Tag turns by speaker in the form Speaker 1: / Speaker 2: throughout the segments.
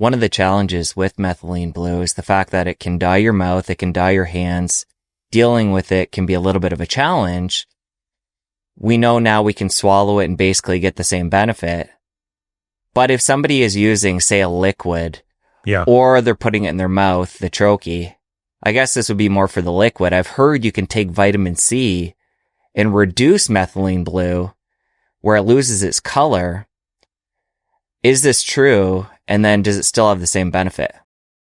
Speaker 1: one of the challenges with methylene blue is the fact that it can dye your mouth, it can dye your hands. Dealing with it can be a little bit of a challenge. We know now we can swallow it and basically get the same benefit. But if somebody is using, say, a liquid, or they're putting it in their mouth, the troche, I guess this would be more for the liquid. I've heard you can take vitamin C and reduce methylene blue where it loses its color. Is this true? And then does it still have the same benefit?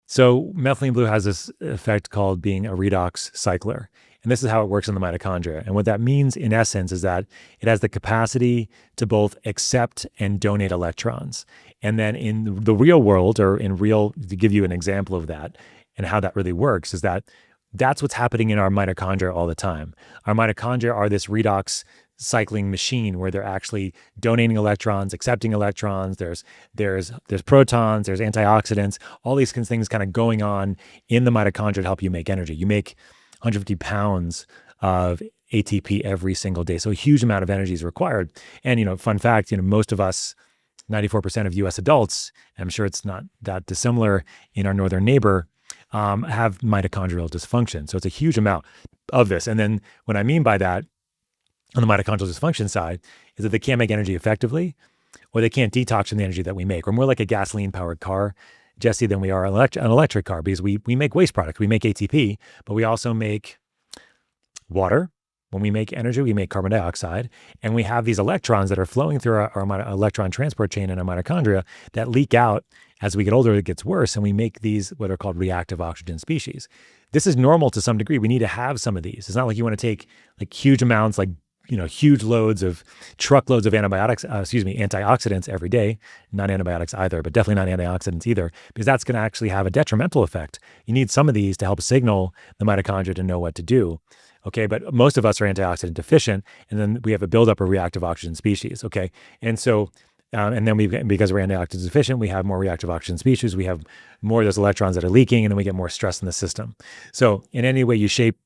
Speaker 2: So methylene blue has this effect called being a redox cycler. And this is how it works in the mitochondria. And what that means in essence is that it has the capacity to both accept and donate electrons. And then in the real world, or to give you an example of that and how that really works, is that that's what's happening in our mitochondria all the time. Our mitochondria are this redox cycling machine where they're actually donating electrons, accepting electrons. There's protons, there's antioxidants, all these things kind of going on in the mitochondria to help you make energy. You make 150 pounds of ATP every single day. So a huge amount of energy is required. And, fun fact, most of us, 94% of US adults, and I'm sure it's not that dissimilar in our northern neighbor, have mitochondrial dysfunction. So it's a huge amount of this. And then what I mean by that on the mitochondrial dysfunction side is that they can't make energy effectively, or they can't detox from the energy that we make. We're more like a gasoline-powered car, Jesse, than we are an electric car, because we make waste products. We make ATP, but we also make water. When we make energy, we make carbon dioxide, and we have these electrons that are flowing through our electron transport chain in our mitochondria that leak out. As we get older, it gets worse, and we make these what are called reactive oxygen species. This is normal to some degree. We need to have some of these. It's not like you want to take like huge amounts, like huge loads of truckloads of antioxidants every day. Not antibiotics either, but definitely not antioxidants either, because that's going to actually have a detrimental effect. You need some of these to help signal the mitochondria to know what to do. Okay, but most of us are antioxidant deficient, and then we have a buildup of reactive oxygen species. Okay, and so, and then because we're antioxidant deficient, we have more reactive oxygen species. We have more of those electrons that are leaking, and then we get more stress in the system. So, in any way you shape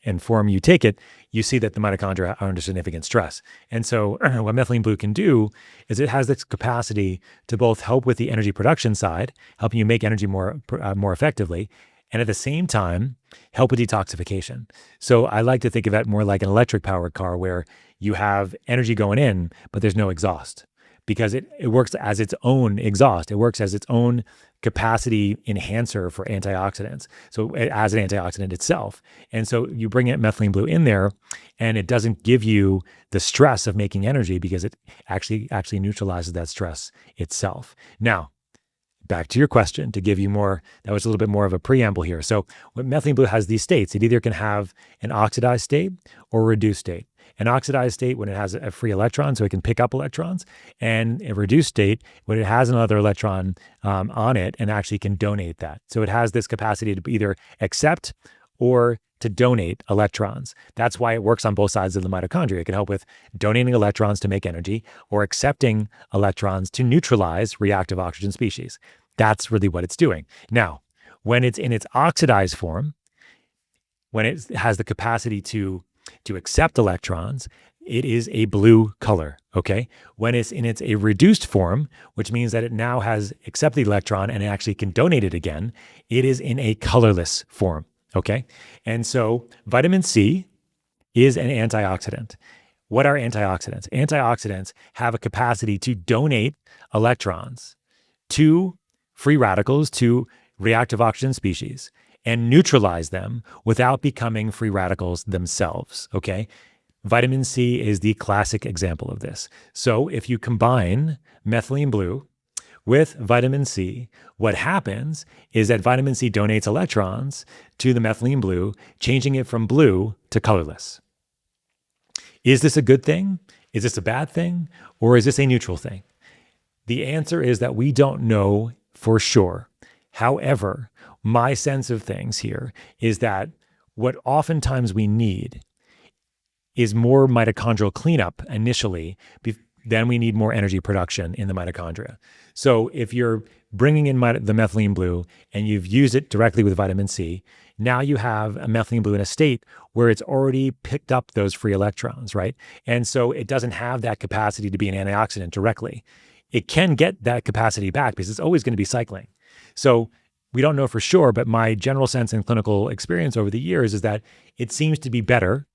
Speaker 2: and form you take it, you see that the mitochondria are under significant stress. And so, what methylene blue can do is it has this capacity to both help with the energy production side, helping you make energy more effectively, and at the same time, help with detoxification. So I like to think of it more like an electric powered car where you have energy going in, but there's no exhaust, because it works as its own exhaust. It works as its own capacity enhancer for antioxidants. So as an antioxidant itself. And so you bring methylene blue in there, and it doesn't give you the stress of making energy because it actually neutralizes that stress itself. Now, back to your question, to give you more, that was a little bit more of a preamble here. So what methylene blue has these states, it either can have an oxidized state or a reduced state. An oxidized state when it has a free electron, so it can pick up electrons, and a reduced state when it has another electron on it and actually can donate that. So it has this capacity to either accept or to donate electrons. That's why it works on both sides of the mitochondria. It can help with donating electrons to make energy or accepting electrons to neutralize reactive oxygen species. That's really what it's doing. Now, when it's in its oxidized form, when it has the capacity to accept electrons, it is a blue color, okay? When it's in a reduced form, which means that it now has accepted the electron and it actually can donate it again, it is in a colorless form. Okay. And so vitamin C is an antioxidant. What are antioxidants? Antioxidants have a capacity to donate electrons to free radicals, to reactive oxygen species, and neutralize them without becoming free radicals themselves. Okay. Vitamin C is the classic example of this. So if you combine methylene blue with vitamin C, what happens is that vitamin C donates electrons to the methylene blue, changing it from blue to colorless. Is this a good thing? Is this a bad thing? Or is this a neutral thing? The answer is that we don't know for sure. However, my sense of things here is that what oftentimes we need is more mitochondrial cleanup initially. Then we need more energy production in the mitochondria. So if you're bringing in the methylene blue and you've used it directly with vitamin C, now you have a methylene blue in a state where it's already picked up those free electrons, right? And so it doesn't have that capacity to be an antioxidant directly. It can get that capacity back because it's always going to be cycling. So we don't know for sure, but my general sense and clinical experience over the years is that it seems to be better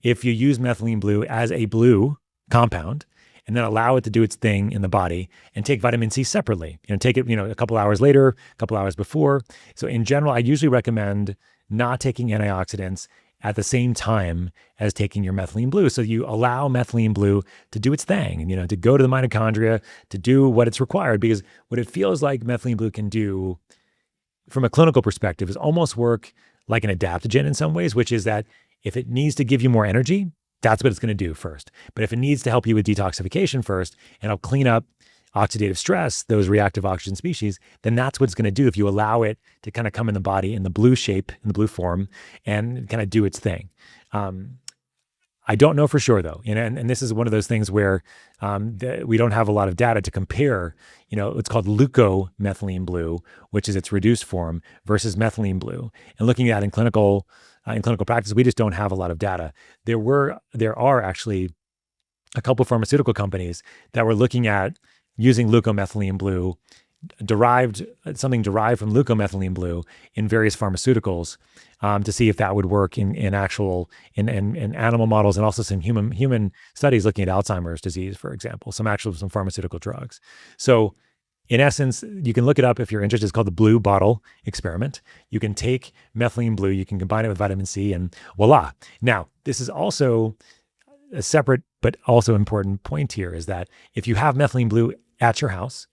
Speaker 2: if you use methylene blue as a blue compound and then allow it to do its thing in the body and take vitamin C separately. Take it, a couple hours later, a couple hours before. So in general, I usually recommend not taking antioxidants at the same time as taking your methylene blue. So you allow methylene blue to do its thing, to go to the mitochondria, to do what it's required. Because what it feels like methylene blue can do from a clinical perspective is almost work like an adaptogen in some ways, which is that if it needs to give you more energy, that's what it's going to do first. But if it needs to help you with detoxification first and help clean up oxidative stress, those reactive oxygen species, then that's what it's going to do if you allow it to kind of come in the body in the blue shape, in the blue form, and kind of do its thing. I don't know for sure though, and this is one of those things where we don't have a lot of data to compare. It's called leucomethylene blue, which is its reduced form, versus methylene blue. And looking at in clinical practice, we just don't have a lot of data. There are actually a couple of pharmaceutical companies that were looking at using leucomethylene blue, something derived from leucomethylene blue in various pharmaceuticals to see if that would work in animal models, and also some human studies looking at Alzheimer's disease, for example, some pharmaceutical drugs. So in essence, you can look it up if you're interested. It's called the blue bottle experiment. You can take methylene blue, you can combine it with vitamin C, and voila. Now, this is also a separate but also important point here, is that if you have methylene blue at your house,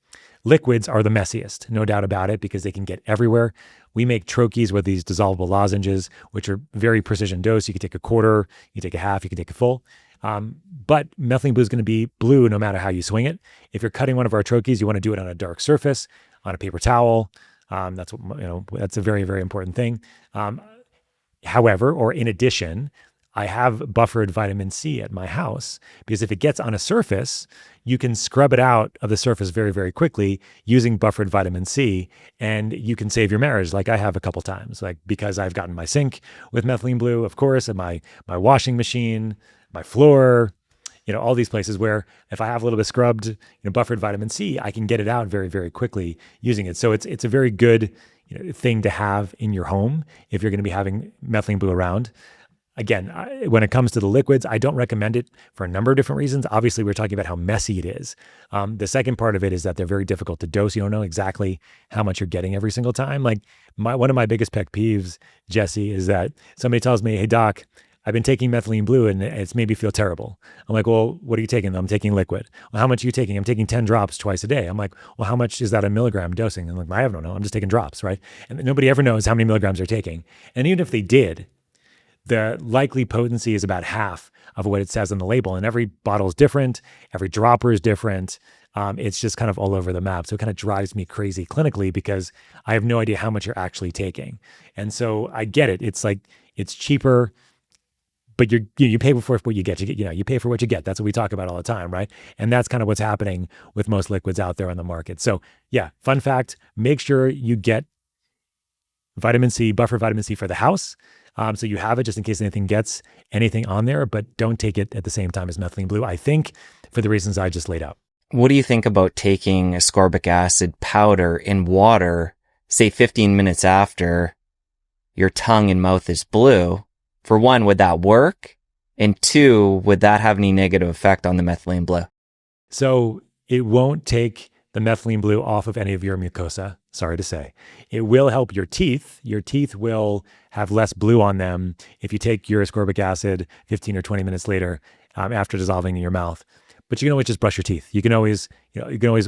Speaker 2: liquids are the messiest, no doubt about it, because they can get everywhere. We make troches with these dissolvable lozenges, which are very precision dose. You can take a quarter, you can take a half, you can take a full. But methylene blue is going to be blue no matter how you swing it. If you're cutting one of our troches, you want to do it on a dark surface, on a paper towel. That's a very, very important thing. However, or in addition, I have buffered vitamin C at my house, because if it gets on a surface, you can scrub it out of the surface very, very quickly using buffered vitamin C, and you can save your marriage, like I have a couple times, because I've gotten my sink with methylene blue, of course, and my washing machine, my floor, all these places where if I have a little bit scrubbed, buffered vitamin C, I can get it out very, very quickly using it. So it's a very good thing to have in your home if you're going to be having methylene blue around. Again, when it comes to the liquids, I don't recommend it for a number of different reasons. Obviously, we're talking about how messy it is. The second part of it is that they're very difficult to dose. You don't know exactly how much you're getting every single time. One of my biggest pet peeves, Jesse, is that somebody tells me, "Hey, doc, I've been taking methylene blue and it's made me feel terrible." I'm like, "Well, what are you taking?" "I'm taking liquid." "Well, how much are you taking?" "I'm taking 10 drops twice a day." I'm like, "Well, how much is that a milligram dosing?" I'm like, "I don't know. I'm just taking drops," right? And nobody ever knows how many milligrams they're taking. And even if they did, the likely potency is about half of what it says on the label. And every bottle is different. Every dropper is different. It's just kind of all over the map. So it kind of drives me crazy clinically, because I have no idea how much you're actually taking. And so I get it. It's cheaper, but you pay for what you get. You pay for what you get. That's what we talk about all the time, right? And that's kind of what's happening with most liquids out there on the market. So yeah, fun fact, make sure you get vitamin C, buffer vitamin C for the house. So you have it just in case anything on there, but don't take it at the same time as methylene blue, I think, for the reasons I just laid out.
Speaker 1: What do you think about taking ascorbic acid powder in water, say 15 minutes after your tongue and mouth is blue? For one, would that work? And two, would that have any negative effect on the methylene blue?
Speaker 2: So it won't take the methylene blue off of any of your mucosa, sorry to say. It will help your teeth. Your teeth will have less blue on them if you take your ascorbic acid 15 or 20 minutes later after dissolving in your mouth. But you can always just brush your teeth. You can always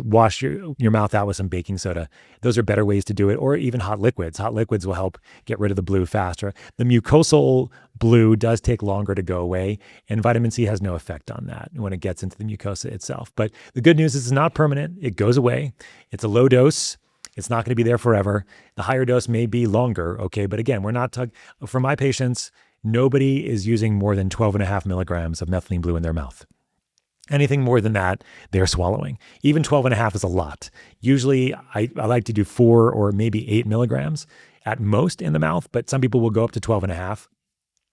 Speaker 2: wash your mouth out with some baking soda. Those are better ways to do it, or even hot liquids. Hot liquids will help get rid of the blue faster. The mucosal blue does take longer to go away, and vitamin C has no effect on that when it gets into the mucosa itself. But the good news is it's not permanent. It goes away. It's a low dose. It's not going to be there forever. The higher dose may be longer, okay? But again, for my patients, nobody is using more than 12.5 milligrams of methylene blue in their mouth. Anything more than that, they're swallowing. Even 12.5 is a lot. Usually, I like to do 4 or maybe 8 milligrams at most in the mouth, but some people will go up to 12.5.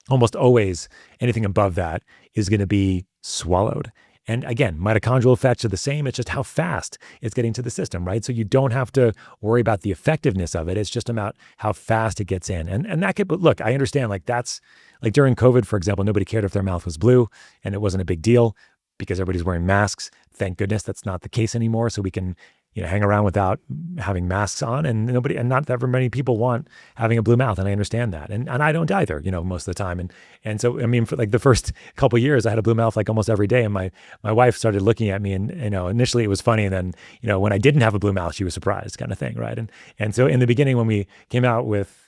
Speaker 2: Almost always, anything above that is going to be swallowed. And again, mitochondrial effects are the same. It's just how fast it's getting to the system, right? So you don't have to worry about the effectiveness of it. It's just about how fast it gets in. And that could, but look, I understand like that's like during COVID, for example, nobody cared if their mouth was blue and it wasn't a big deal because everybody's wearing masks. Thank goodness that's not the case anymore. So we can, hang around without having masks on, and not that very many people want having a blue mouth. And I understand that. And I don't either, most of the time. And so, I mean, for like the first couple of years, I had a blue mouth like almost every day. And my wife started looking at me and, initially it was funny. And then, when I didn't have a blue mouth, she was surprised kind of thing. Right. And so in the beginning, when we came out with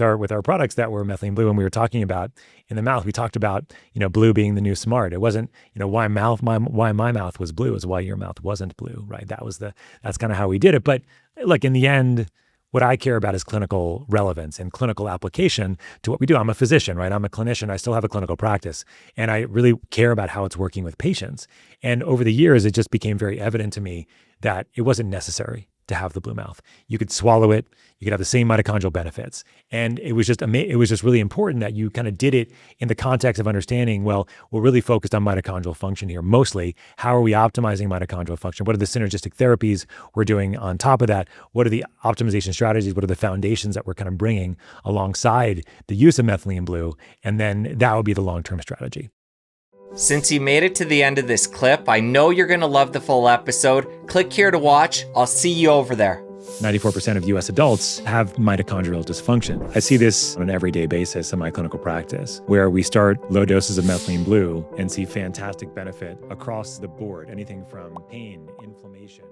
Speaker 2: our products that were methylene blue, and we were talking about in the mouth, we talked about, blue being the new smart. It wasn't, why my mouth was blue is why your mouth wasn't blue, right? That's kind of how we did it. But look, in the end, what I care about is clinical relevance and clinical application to what we do. I'm a physician, right? I'm a clinician. I still have a clinical practice, and I really care about how it's working with patients. And over the years, it just became very evident to me that it wasn't necessary to have the blue mouth. You could swallow it. You could have the same mitochondrial benefits. And it was just really important that you kind of did it in the context of understanding, well, we're really focused on mitochondrial function here. Mostly, how are we optimizing mitochondrial function? What are the synergistic therapies we're doing on top of that? What are the optimization strategies? What are the foundations that we're kind of bringing alongside the use of methylene blue? And then that would be the long-term strategy.
Speaker 1: Since you made it to the end of this clip, I know you're going to love the full episode. Click here to watch. I'll see you over there.
Speaker 2: 94% of US adults have mitochondrial dysfunction. I see this on an everyday basis in my clinical practice, where we start low doses of methylene blue and see fantastic benefit across the board, anything from pain, inflammation.